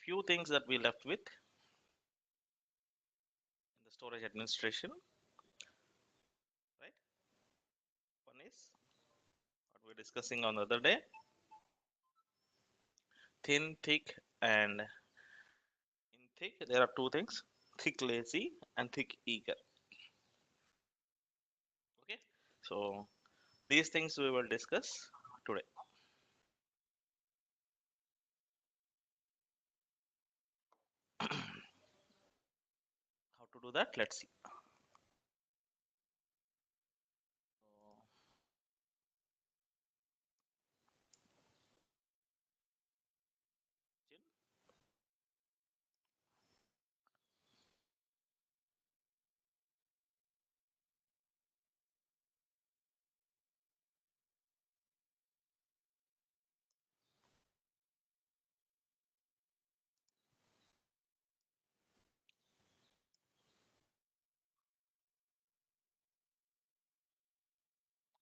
few things that we left with in the storage administration, right? One is what we're discussing on the other day, thin, thick, and in thick there are two things: thick lazy and thick eager. Okay, so these things we will discuss today. How to do that? Let's see. So,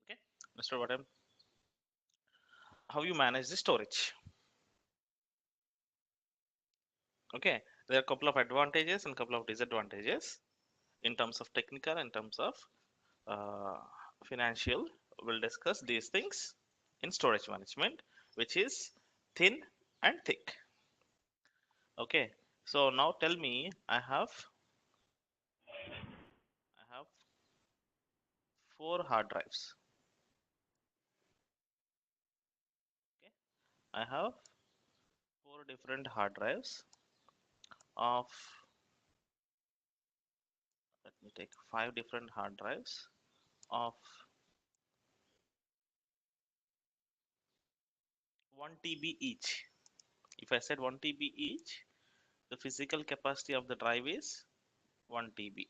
okay, Mr. Vatam, how you manage the storage? Okay, there are a couple of advantages and couple of disadvantages in terms of technical, in terms of uh, financial. We'll discuss these things in storage management, which is thin and thick. Okay, so now tell me, I have four hard drives. Okay, I have four different hard drives of, let me take five different hard drives of 1 TB each. If I said 1 TB each, the physical capacity of the drive is 1 TB.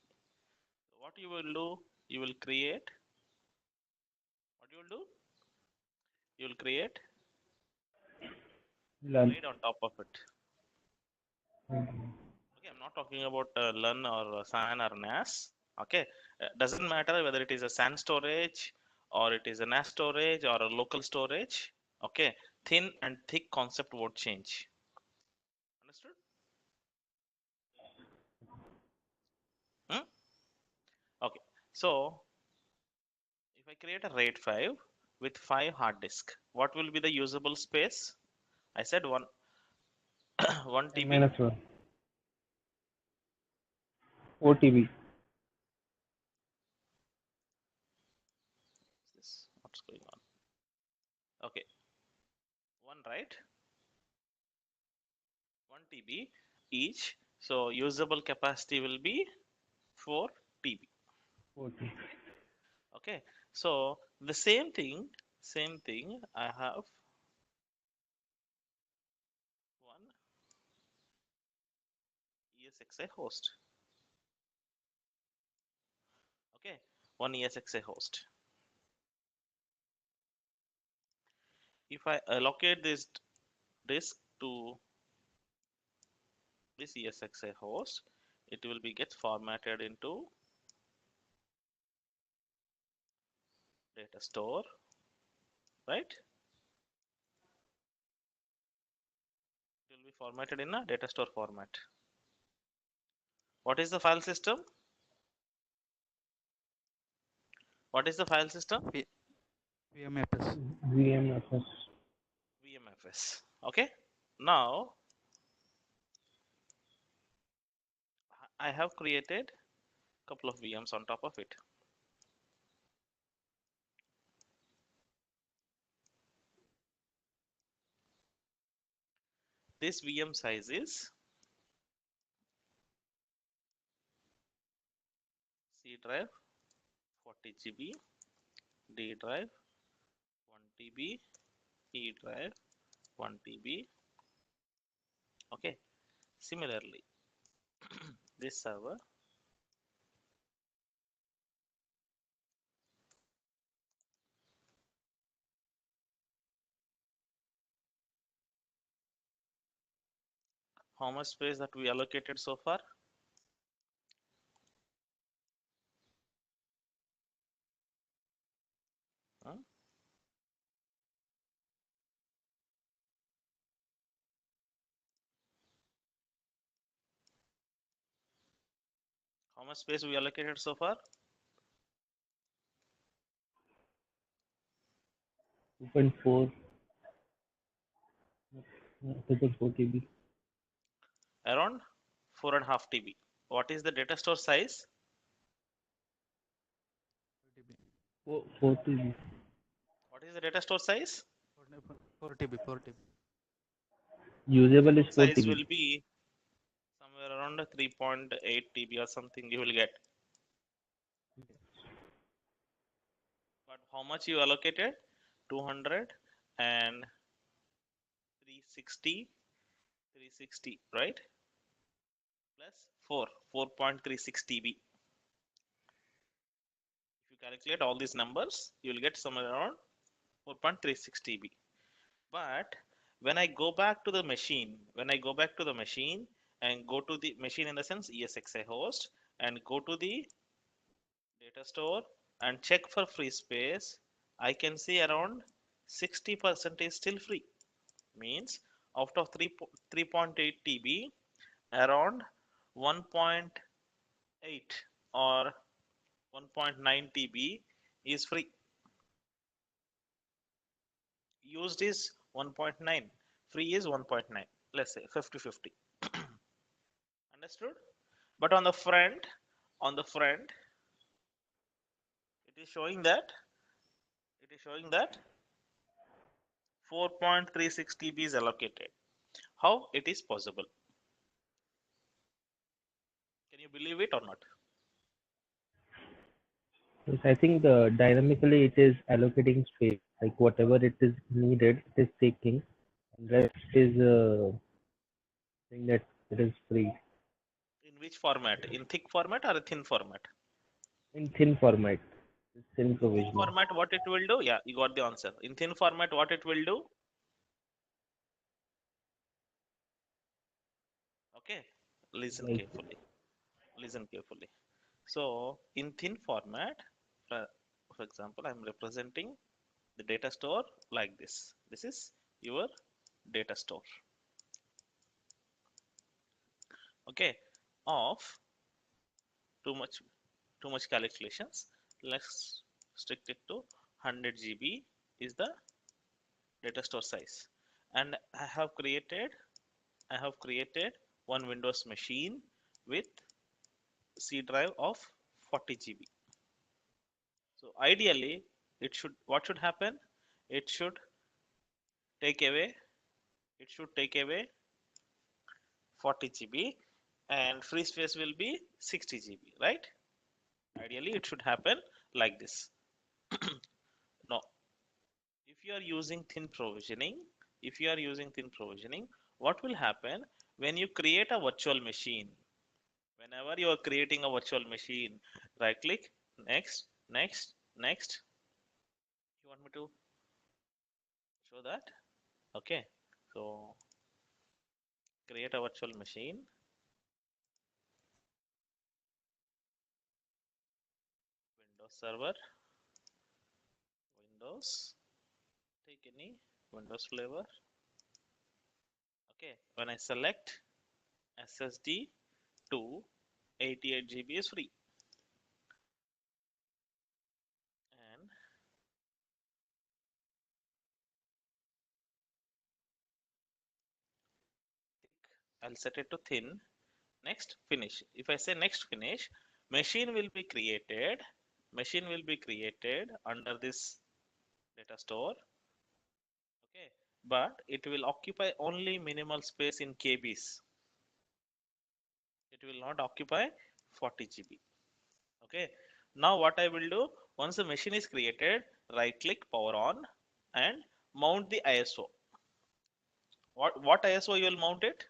What you will do, you will create, what you will do? You will create Learn. RAID on top of it. Mhm. Okay, I'm not talking about LUN or SAN or NAS. Okay, doesn't matter whether it is a SAN storage or it is a NAS storage or a local storage. Okay, thin and thick concept won't change. Understood? Hmm? Okay, so if I create a RAID 5 with 5 hard disk, what will be the usable space? I said 1 N TB. minus 1. OTB. This what's going on? Okay, one, right? 1 TB each. So usable capacity will be 4 TB. 40. Okay, so the same thing. I have one ESXi host. Okay, one ESXi host. If I allocate this disk to this ESXi host, it will be get formatted into data store, right? It will be formatted in a data store format. What is the file system? What is the file system? V- VMFS. VMFS. VMFS. Okay. Now I have created a couple of VMs on top of it. This VM size is C drive 40 GB, D drive 1 TB, E drive 1 TB. Okay. Similarly, this server, how much space that we allocated so far? Huh? How much space we allocated so far? 2.4, 2.4 TB. Around 4.5 TB. What is the data store size? 4 TB. 4 TB. What is the data store size? 4 TB. 4 TB. Data Usable is store 4 size TB. will be somewhere around 3.8 TB or something you will get. But how much you allocated? 200 and 360, 360, right? Plus 4, 4.36 TB. If you calculate all these numbers, you will get somewhere around 4.36 TB. But when I go back to the machine, and go to the machine in the sense ESXi host and go to the data store and check for free space, I can see around 60% is still free. Means out of 3.8 TB, around 1.8 or 1.9 TB is free. Used is 1.9, free is 1.9. Let's say 50-50. Understood? But on the front, it is showing that 4.36 TB is allocated. How it is possible? Can you believe it or not? Yes, I think dynamically it is allocating space. Like whatever it is needed, it is taking. And rest is thing that it is free. In which format? In thick format or a thin format? In thin format. Thin In thin provisioning. format, what it will do? Yeah, you got the answer. In thin format, what it will do? Okay, listen Like carefully. Listen carefully. So, in thin format, uh, for example, I'm representing the data store like this. This is your data store. Okay, of too much calculations. Let's strict it to 100 GB is the data store size, and I have created one Windows machine with C drive of 40 GB. So ideally, what should happen? It should take away it should take away 40 GB and free space will be 60 GB, right? Ideally, it should happen like this. No, if you are using thin provisioning, what will happen when you create a virtual machine? Whenever you are creating a virtual machine, right click, next, next, next. You want me to show that? Okay. So create a virtual machine, Windows Server, Windows, take any Windows flavor. Okay. When I select SSD to 88 GB is free, and I'll set it to thin. Next, finish. If I say next, finish, machine will be created. Machine will be created under this data store. Okay, but it will occupy only minimal space in KBs. It will not occupy 40 GB. Okay, now what I will do, once the machine is created, right click, power on, and mount the ISO. What ISO you will mount it?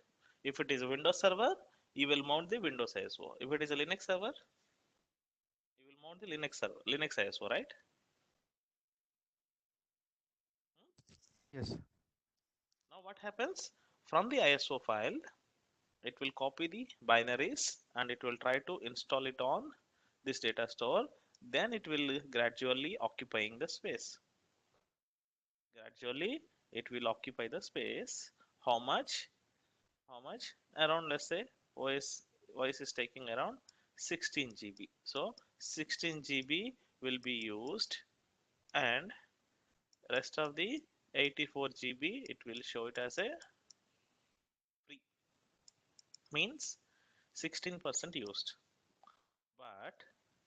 If it is a Windows server, you will mount the Windows ISO. If it is a Linux server, you will mount the Linux ISO, right? Yes. Now what happens? From the ISO file, it will copy the binaries and it will try to install it on this data store. Then it will gradually occupying the space. Gradually, it will occupy the space. How much? Around, let's say OS is taking around 16 GB. So 16 GB will be used, and rest of the 84 GB it will show it as a free, means 16% used.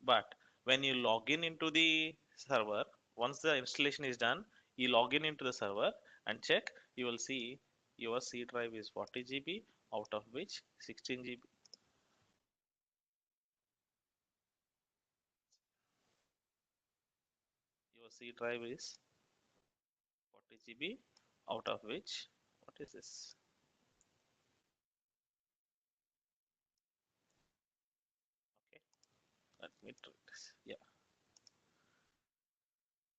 But when you log in into the server, once the installation is done, you log in into the server and check, you will see your C drive is 40 GB, out of which 16 GB. Your C drive is 40 GB, out of which, what is this? Okay, let me try this. Yeah,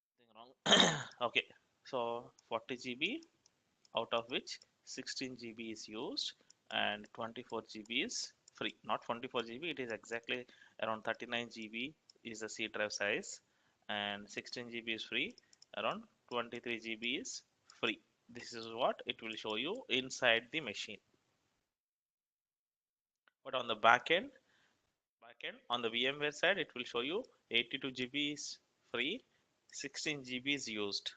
something wrong. Okay, so 40 GB, out of which 16 GB is used and 24 GB is free. Not 24 GB, it is exactly around 39 GB is the C drive size, and 16 GB is free, around 23 GB is free. This is what it will show you inside the machine. But on the back end on the VMware side, it will show you 82 GB is free, 16 GB is used.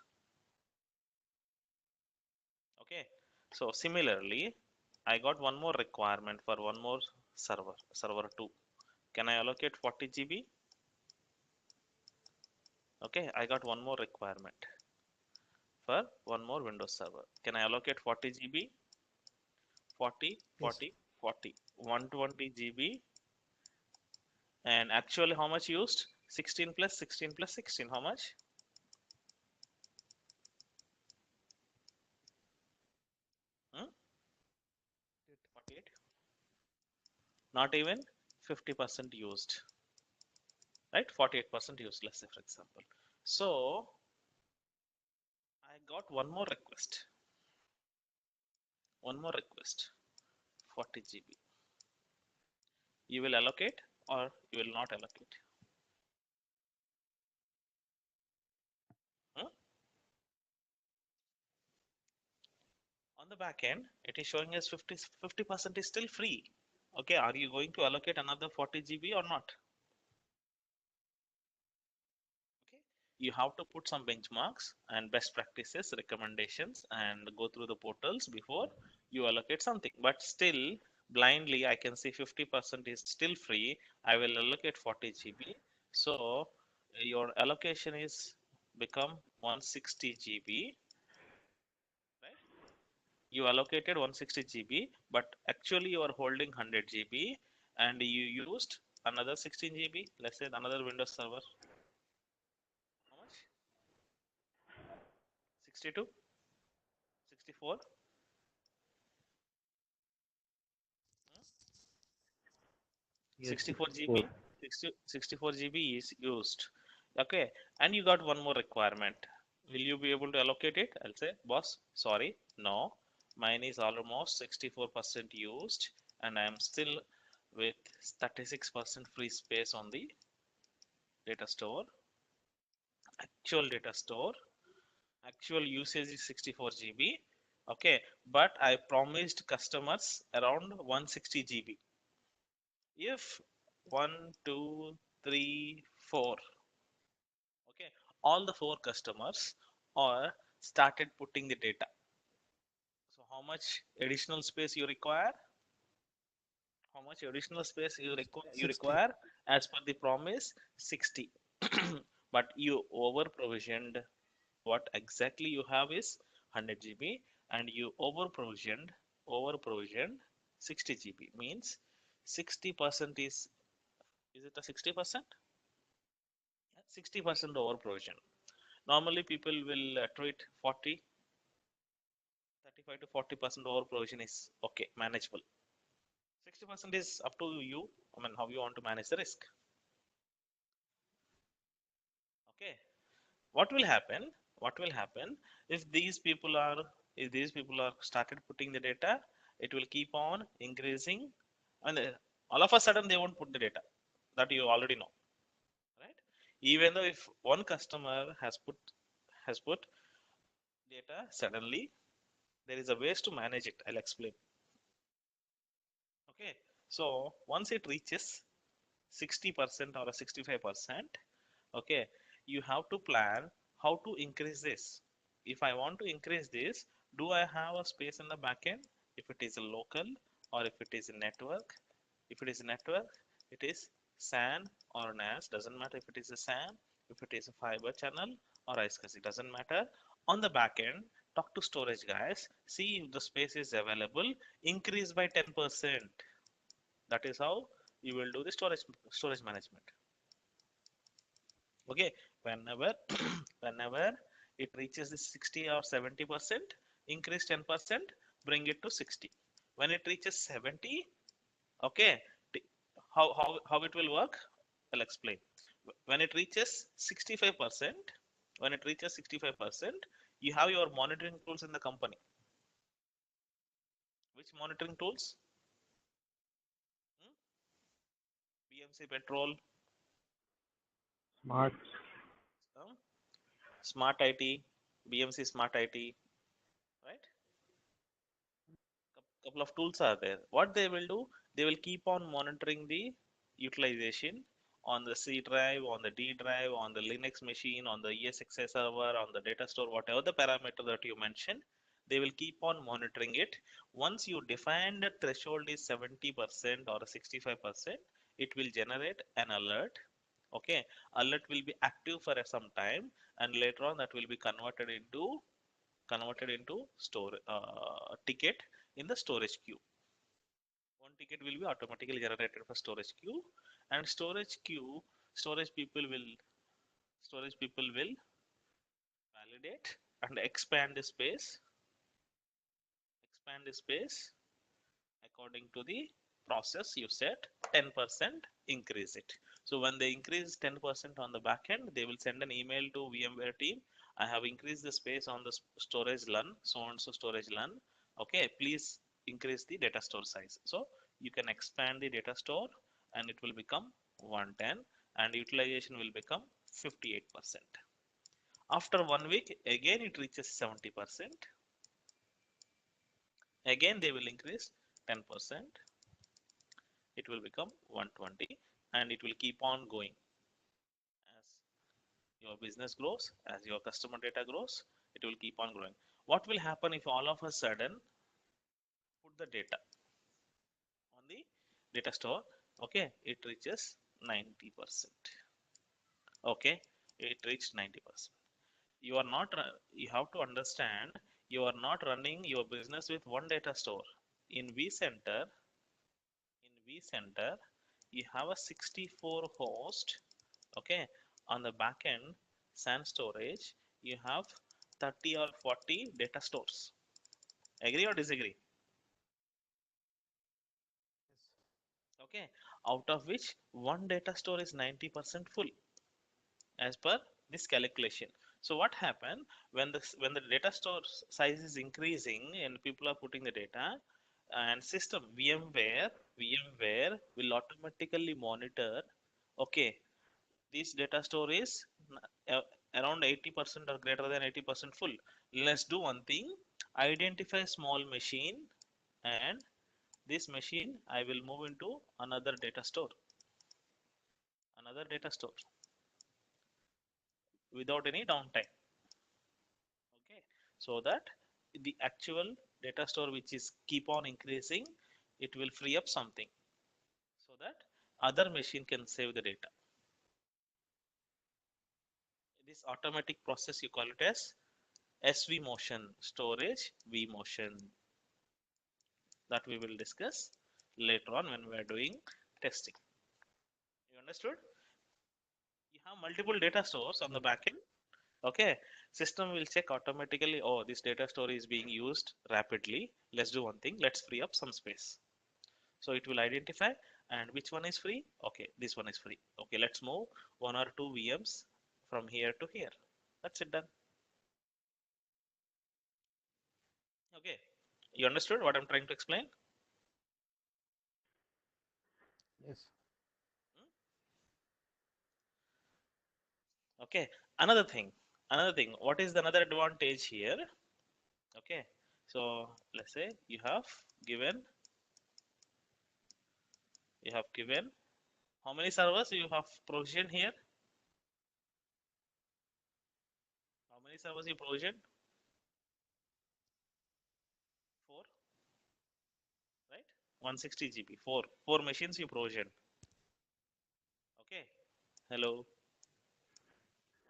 Okay, so similarly, I got one more requirement for one more server 2. Can I allocate 40 GB? Okay, I got one more requirement for one more Windows server. Can I allocate 40 GB? 40, Yes. 40, 40, 120 GB, and actually how much used? 16 plus 16 plus 16, how much? Hmm? 48? Not even 50% used, right? 48% used, let's say for example. So I got one more request, 40 GB. You will allocate or you will not allocate? Hmm? On the back end, it is showing us 50% is still free. Okay, are you going to allocate another 40 GB or not? Okay, you have to put some benchmarks and best practices, recommendations, and go through the portals before you allocate something. But still, blindly, I can see 50% is still free. I will allocate 40 GB. So your allocation is become 160 GB, right? You allocated 160 GB, but actually you are holding 100 GB and you used another 16 GB, let's say another Windows server. How much? 62, 64, Yes, 64 64. GB, 64 GB is used. Okay, and you got one more requirement. Will you be able to allocate it? I'll say, boss, sorry, no. Mine is almost 64% used, and I am still with 36% free space on the data store. Actual data store, actual usage is 64 GB. Okay, but I promised customers around 160 GB. If 1, 2, 3, 4, okay, all the 4 customers are started putting the data. So how much additional space you require? How much additional space you require? You 60. require as per the promise 60, but you over provisioned. What exactly you have is 100 GB, and you over provisioned 60 GB, means 60% is it a 60%? 60% over provision. Normally people will treat 40, 35 to 40% over provision is okay, manageable. 60% is up to you. I mean, how you want to manage the risk. Okay. What will happen? What will happen if these people are started putting the data? It will keep on increasing, and all of a sudden they won't put the data. That you already know, right? Even though if one customer has put data suddenly, there is a ways to manage it. I'll explain. Okay. So once it reaches 60% or a 65%, okay, you have to plan how to increase this. If I want to increase this, do I have a space in the backend? If it is a local or if it is a network, if it is a network, it is SAN or NAS, doesn't matter if it is a SAN, if it is a fiber channel or iSCSI, doesn't matter. On the back end, talk to storage guys, see if the space is available, increase by 10%. That is how you will do the storage management. Okay, whenever whenever it reaches the 60 or 70%, increase 10%, bring it to 60. When it reaches 70, okay, how it will work, I'll explain. When it reaches 65%, when it reaches 65%, you have your monitoring tools in the company. Which monitoring tools? Hmm? BMC Petrol, Smart. um, Smart IT, BMC Smart IT, right? Couple of tools are there. What they will do, they will keep on monitoring the utilization on the C drive, on the D drive, on the Linux machine, on the ESXi server, on the data store, whatever the parameter that you mentioned, they will keep on monitoring it. Once you define the threshold is 70% or 65%, it will generate an alert. Okay, alert will be active for some time, and later on that will be converted into store ticket in the storage queue. One ticket will be automatically generated for storage queue, and storage people will storage people will validate and expand the space according to the process you set. 10% increase it. So when they increase 10% on the back end, they will send an email to VMware team. I have increased the space on the storage LUN, so and so storage LUN. Okay, please increase the data store size. So you can expand the data store and it will become 110 and utilization will become 58%. After 1 week, again it reaches 70%. Again they will increase 10%. It will become 120 and it will keep on going. As your business grows, as your customer data grows, it will keep on growing. What will happen if all of a sudden put the data on the data store? Okay, it reaches 90%. Okay, it reached 90%. You are not, you have to understand, you are not running your business with one data store. In vCenter, in vCenter, you have a 64 host. Okay, on the back end SAN storage, you have 30 or 40 data stores. Agree or disagree? Yes. Okay, out of which one data store is 90% full as per this calculation. So what happened when the data store size is increasing and people are putting the data, and system VMware will automatically monitor, okay, this data store is uh, around 80% or greater than 80% full. Let's do one thing, identify small machine, and this machine I will move into another data store without any downtime. Okay, so that the actual data store which is keep on increasing, it will free up something so that other machine can save the data. This automatic process you call it as SV motion, storage vMotion, that we will discuss later on when we are doing testing. You understood? You have multiple data stores on the Yes. back end. Okay, system will check automatically, oh, this data store is being used rapidly. Let's do one thing, let's free up some space. So it will identify, and which one is free? Okay, this one is free. Okay, let's move one or two VMs from here to here. That's it, done. Okay, you understood what I'm trying to explain? Yes. Hmm? Okay, another thing, what is the another advantage here? Okay, so let's say given you have given How many servers you have provisioned here? How many servers you provisioned? Four, right? 160 GB. Four machines you provisioned. Okay. Hello.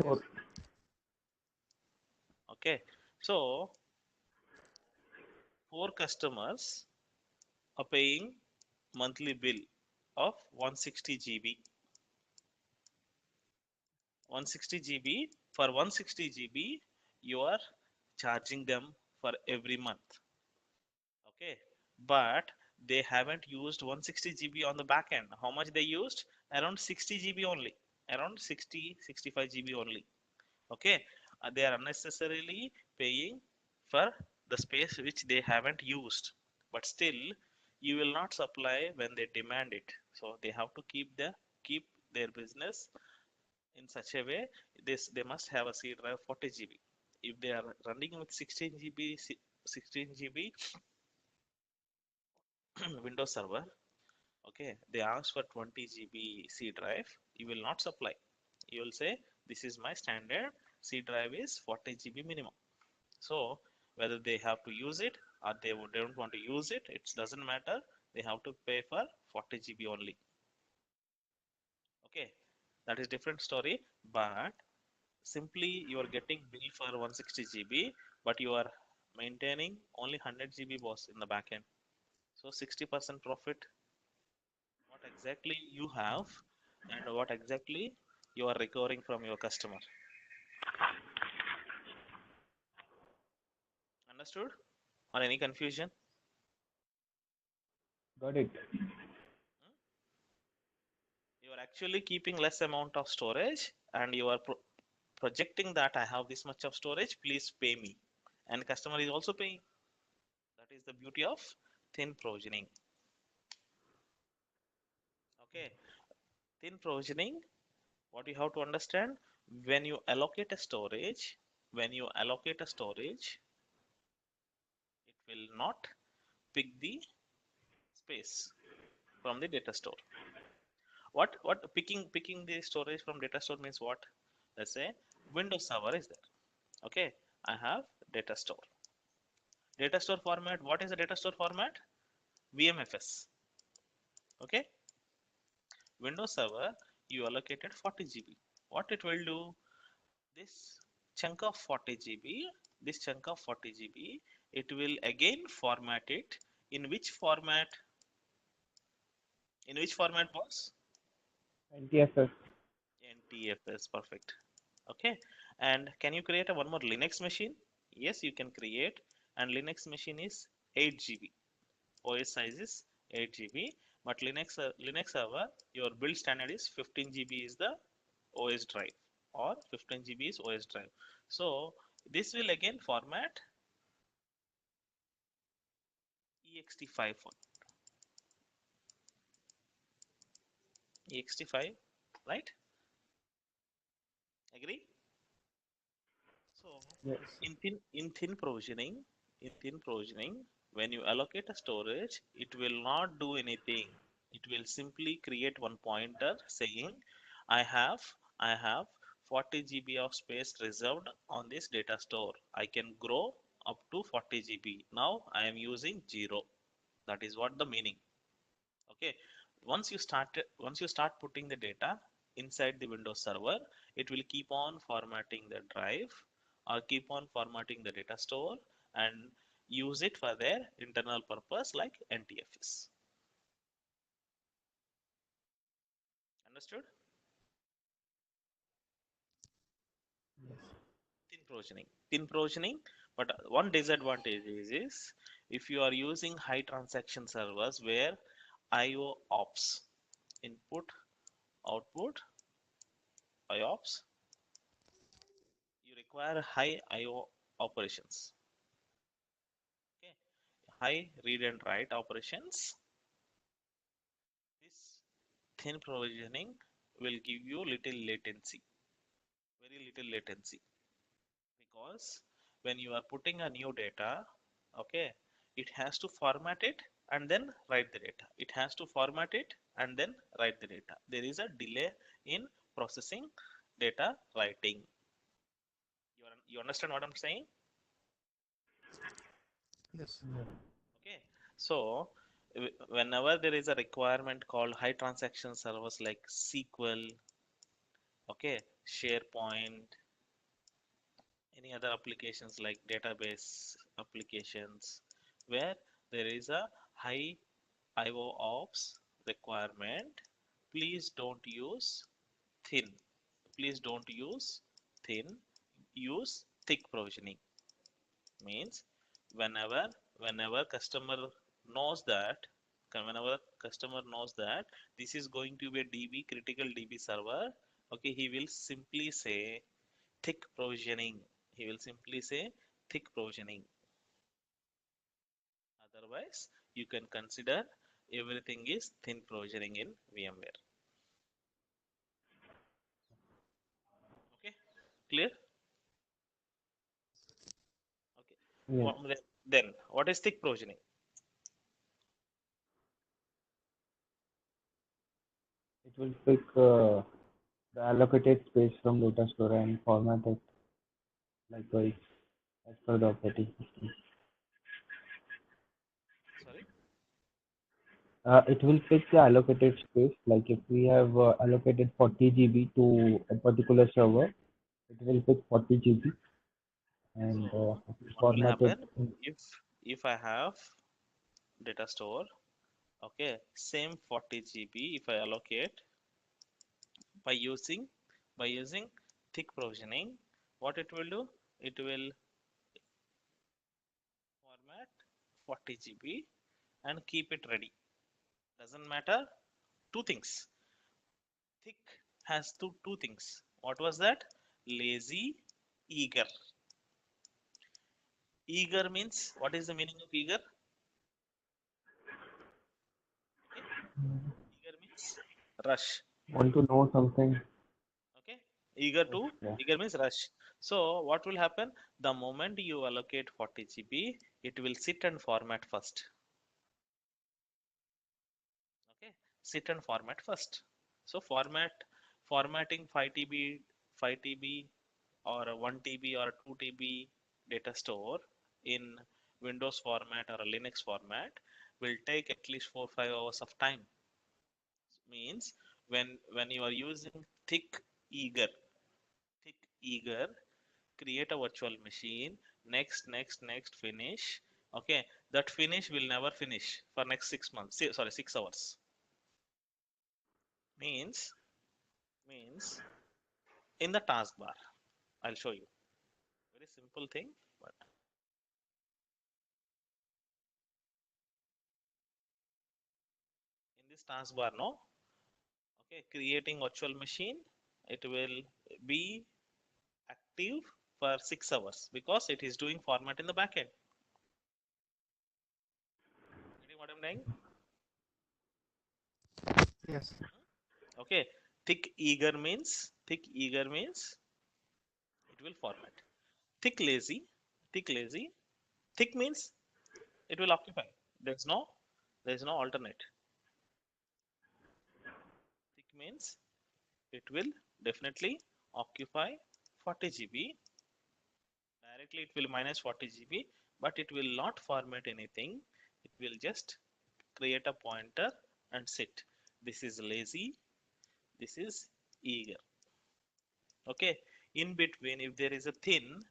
Yes. Okay. So four customers are paying monthly bill of 160 GB. 160 GB. For 160 GB, you are charging them for every month. Okay, but they haven't used 160 GB on the back end. How much they used? Around 60 GB only. Around 60, 65 GB only. Okay, they are unnecessarily paying for the space which they haven't used. But still, you will not supply when they demand it. So they have to keep their business in such a way. They must have a C drive 40 GB. If they are running with 16 GB Windows Server, okay, they ask for 20 GB C drive, you will not supply. You will say this is my standard C drive is 40 GB minimum. So whether they have to use it or they don't want to use it, it doesn't matter. They have to pay for 40 GB only. Okay, that is different story. But simply you are getting bill for 160 GB, but you are maintaining only 100 GB boss in the back end. So 60% profit. What exactly you have and what exactly you are recovering from your customer. Understood? Or any confusion? Got it. Hmm? You are actually keeping less amount of storage and you are projecting that I have this much of storage, please pay me. And customer is also paying. That is the beauty of thin provisioning. Okay, thin provisioning, what you have to understand, when you allocate a storage, when you allocate a storage, it will not pick the space from the data store. What picking the storage from data store means what? Let's say Windows Server is there. Okay, I have data store. Data store format. What is the data store format? VMFS. Okay, Windows Server. You allocated 40 GB. What it will do? This chunk of 40 GB. This chunk of 40 GB. It will again format it. In which format? In which format, boss? NTFS. NTFS. Perfect. Okay, and can you create a one more Linux machine? Yes, you can create, and Linux machine is 8 GB. OS size is 8 GB, but Linux server, your build standard is 15 GB is the OS drive, or 15 GB is OS drive. So this will again format ext5 ext5, right? Agree? So Yes. Yes, sir. in thin provisioning, when you allocate a storage, it will not do anything. It will simply create one pointer saying, I have I have 40 GB of space reserved on this data store. I can grow up to 40 GB. Now I am using 0. That is what the meaning. Okay, once you start putting the data inside the Windows server, it will keep on formatting the drive or keep on formatting the data store and use it for their internal purpose like NTFS. Understood? Yes. Thin provisioning, but one disadvantage is if you are using high transaction servers where IO ops, input output IOPS, you require high IO operations. Okay, high read and write operations. This thin provisioning will give you little latency, very little latency, because when you are putting a new data, okay, it has to format it and then write the data. It has to format it and then write the data. There is a delay in processing data writing. You understand what I'm saying? Yes. Yeah. Okay. So whenever there is a requirement called high transaction servers like SQL, okay, SharePoint, any other applications like database applications, where there is a high IO ops requirement, please don't use thin. Please don't use thin. Use thick provisioning. Means whenever customer knows that whenever customer knows that this is going to be a DB critical DB server, okay, he will simply say thick provisioning. He will simply say thick provisioning. Otherwise, you can consider everything is thin provisioning in VMware. Okay, clear? Okay. Yeah. Then what is thick provisioning? It will pick the allocated space from data store and format it likewise as per the operating system. Sorry. It will pick the allocated space. Like if we have allocated 40 GB to a particular server, it will pick 40 GB and So it will what will format it. happen if I have data store, okay, same 40 GB if I allocate by using thick provisioning, what it will do? It will format 40 GB and keep it ready. Doesn't matter. Two things. Thick has two things. What was that? Lazy, eager. Eager means, what is the meaning of eager? Okay, eager means rush. Want to know something? Okay, eager Yes, to yeah. eager means rush. So what will happen? The moment you allocate 40 GB, it will sit and format first. Okay, sit and format first. So formatting 5 TB or a 1 TB or a 2 TB data store in Windows format or a Linux format will take at least 4 5 hours of time. Means when you are using eager thick eager, create a virtual machine, next finish. Okay, that finish will never finish for next 6 months. Sorry, 6 hours. Means in the taskbar, I'll show you. Very simple thing, but in this taskbar, no. Okay, creating virtual machine, it will be active for 6 hours because it is doing format in the backend. Getting what I'm saying? Yes. Okay, thick eager means it will format. Thick lazy, thick lazy, thick means it will occupy. There's no alternate. Thick means it will definitely occupy 40 GB. Directly it will minus 40 GB, but it will not format anything. It will just create a pointer and sit. This is lazy, this is eager. Okay, in between if there is a thin,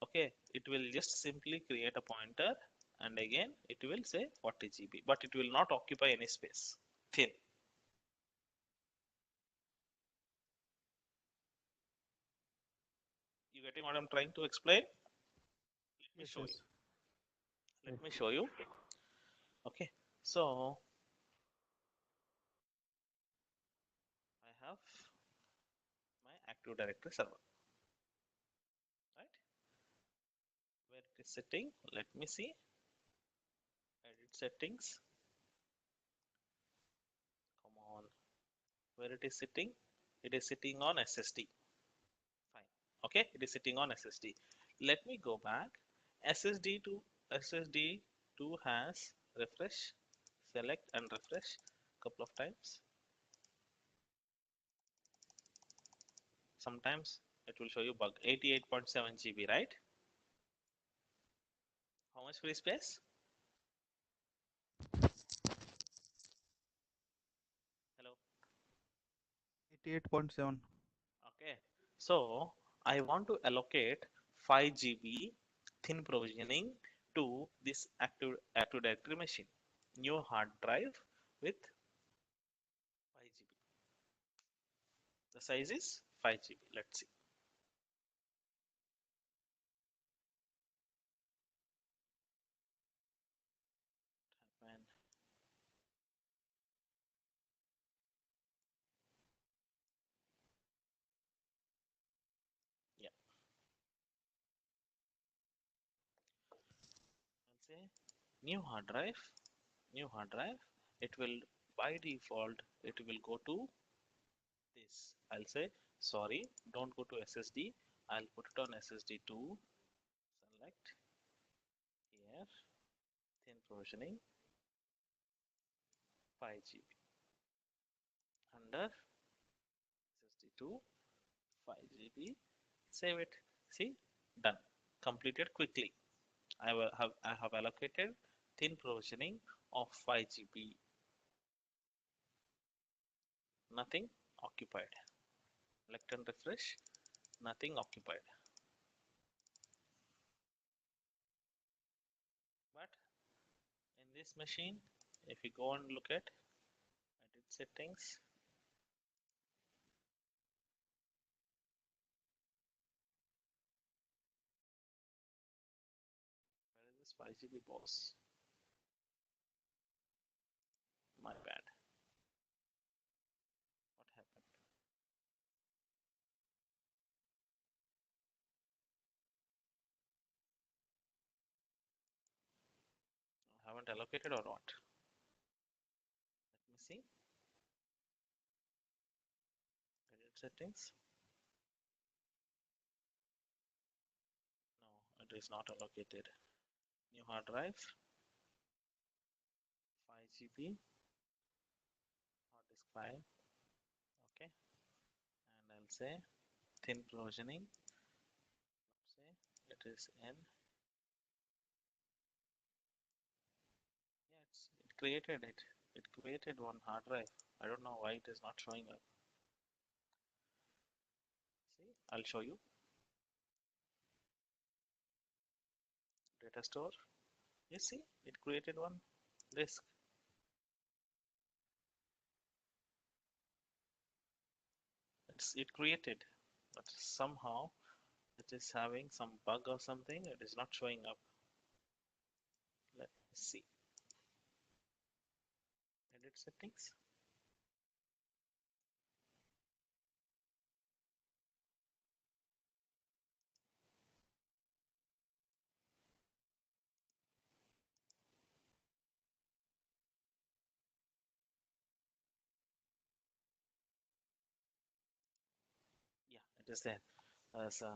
okay, it will just simply create a pointer and again it will say 40 GB, but it will not occupy any space. Thin. You getting what I'm trying to explain? Let me Yes. show you. Yes. Let me show you. Okay, so I have my Active Directory server, right? Where it is sitting, let me see. Edit settings. Come on. Where it is sitting? It is sitting on SSD. Fine. Okay, it is sitting on SSD. Let me go back. SSD to SSD 2 has refresh. select and refresh couple of times. Sometimes it will show you bug. 88.7 GB, right? How much free space? Hello. 88.7. Okay. So I want to allocate 5 GB thin provisioning to this Active Directory machine. New hard drive with 5 GB. The size is 5 GB. Let's see. And yeah, I'll say new hard drive, new hard drive. It will by default it will go to this. I'll say sorry, don't go to SSD. I'll put it on SSD2. Select here, thin provisioning 5 GB under SSD2 5 GB. Save it. See, done. Completed quickly. I have allocated thin provisioning of 5 GB. Nothing occupied. Select and refresh. Nothing occupied. But in this machine, if you go and look at edit settings, where is this 5 GB boss? My bad. What happened? I haven't allocated or what? Let me see. Edit settings. No, it is not allocated. New hard drive, 5 GB, hard disk 5. Okay, and I'll say thin provisioning. Say it is in. Yeah, it created it. It created one hard drive. I don't know why it is not showing up. See, I'll show you. Data store. You see, it created one disk. It created, but somehow it is having some bug or something. It is not showing up. Let me see. Edit settings. Yeah, it is there. As a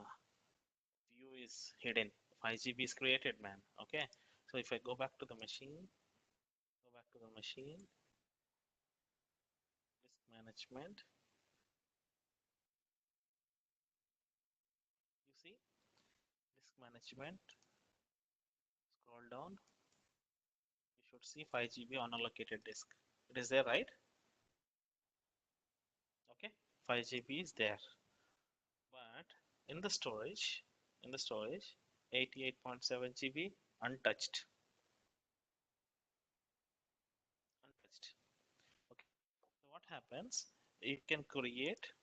view is hidden. 5 GB is created, man. Okay. So if I go back to the machine, disk management. You see, disk management. Scroll down. You should see 5 GB unallocated disk. It is there, right? Okay, 5 GB is there. But in the storage, 88.7 GB untouched. Untouched. Okay. So what happens? You can create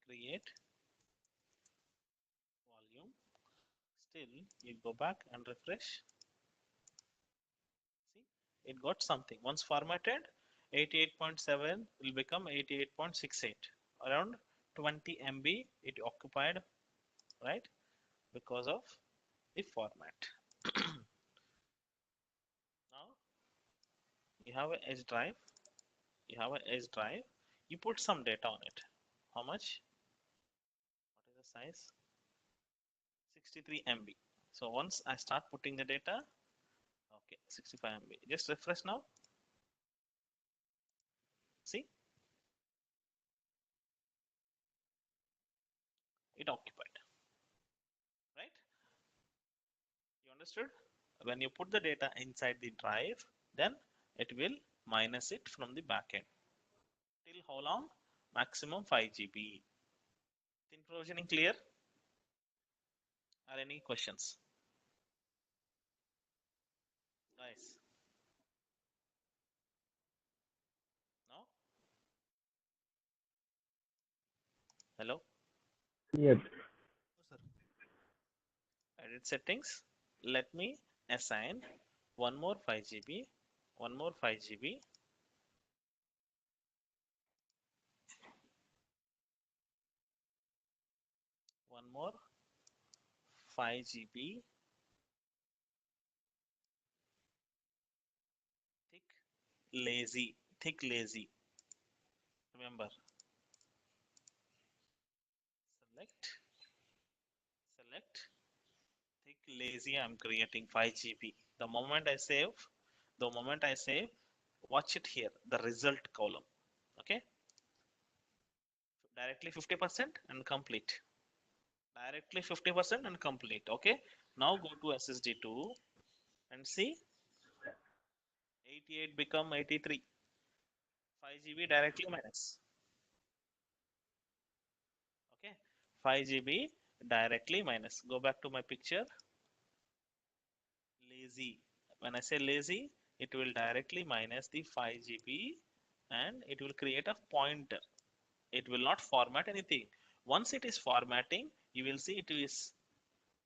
volume. Still, you go back and refresh. See, it got something. Once formatted, 88.7 will become 88.68. Around 20 MB it occupied, right? Because of the format. Now you have a edge drive. You have a edge drive. You put some data on it. How much? What is the size? 63 MB. So once I start putting the data, okay, 65 MB. Just refresh now. See, it occupied, right? You understood? When you put the data inside the drive, then it will minus it from the backend. Till how long? Maximum 5 GB. Thin provisioning clear? Are any questions? Nice. No? Hello? Yep. No, sir. Edit settings. Let me assign one more 5 GB, one more 5 GB, one more 5 GB thick thick lazy. Remember, select, select thick lazy. I'm creating 5 GB. The moment I save, watch it here, the result column. Okay, directly 50% and complete. Directly 50% and complete. Okay, now go to SSD2 and see 88 become 83. 5 GB directly minus. Okay, 5 GB directly minus. Go back to my picture. Lazy. When I say lazy, it will directly minus the 5 GB and it will create a pointer. It will not format anything. Once it is formatting, you will see it is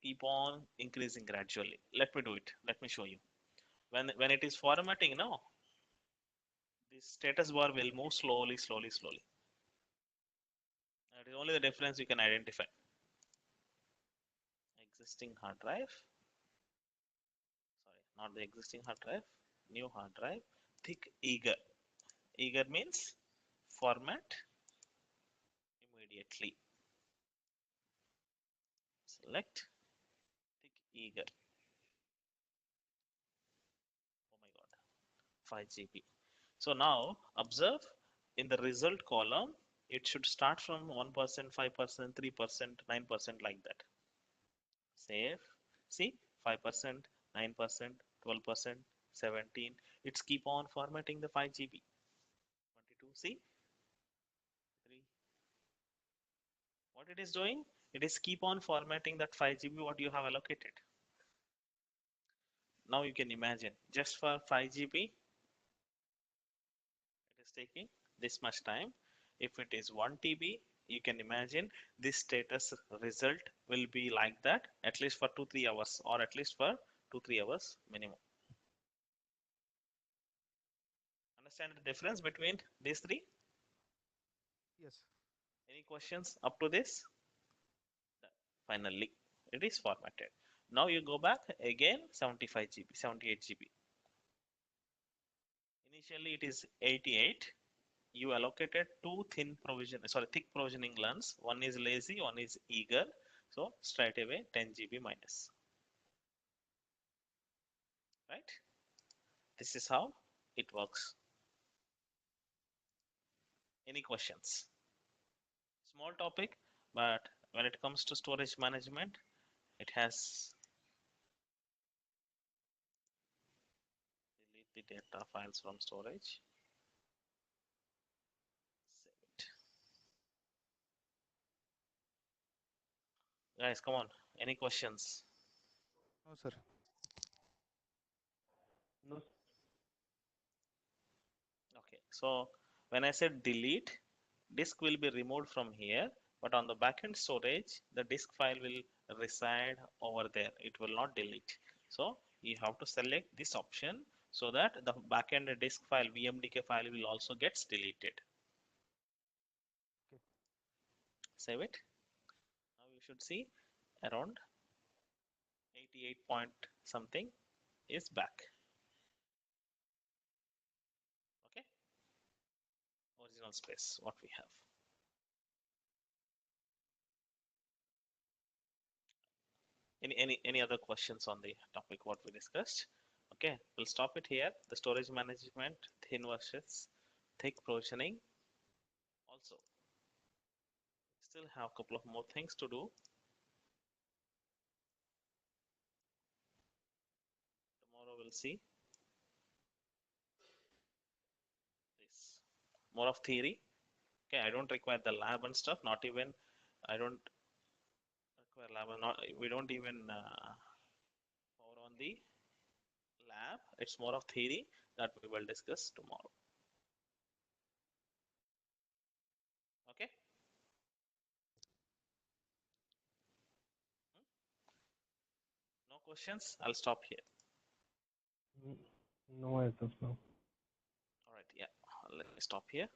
keep on increasing gradually. Let me do it. Let me show you. When it is formatting now, the status bar will move slowly, slowly, slowly. That is only the difference you can identify. Existing hard drive. Sorry, not the existing hard drive. New hard drive. Thick eager. Eager means format immediately. Select thick eager. Oh my god, 5 GB. So now observe in the result column, it should start from 1%, 5%, 3%, 9% like that. Save. See, 5%, 9%, 12%, 17. It's keep on formatting the 5 GB. 22. See, 3. What it is doing? It is keep on formatting that 5 GB what you have allocated. Now you can imagine just for 5 GB it is taking this much time. If it is 1 TB, you can imagine this status result will be like that at least for 2-3 hours or at least for 2-3 hours minimum. Understand the difference between these three? Yes. Any questions up to this? Finally, it is formatted. Now you go back again 75 GB, 78 GB. Initially it is 88. You allocated two thick provisioning LANs. One is lazy, one is eager. So straight away 10 GB minus. Right? This is how it works. Any questions? Small topic, but when it comes to storage management, it has delete the data files from storage. Save it. Guys, come on. Any questions? No, sir. No. Okay, so when I said delete, disk will be removed from here, but on the backend storage, the disk file will reside over there. It will not delete. So you have to select this option so that the backend disk file, VMDK file will also gets deleted. Okay. Save it. Now you should see around 88 point something is back. Okay, original space, what we have. Any other questions on the topic what we discussed? Okay, we'll stop it here. The storage management, thin versus thick provisioning. Also, still have a couple of more things to do. Tomorrow we'll see this. More of theory. Okay, I don't require the lab and stuff. Not even I don't require lab. Not we don't even power on the lab. It's more of theory that we will discuss tomorrow. Okay. No questions. I'll stop here. No, as of now. All right. Yeah. Let me stop here.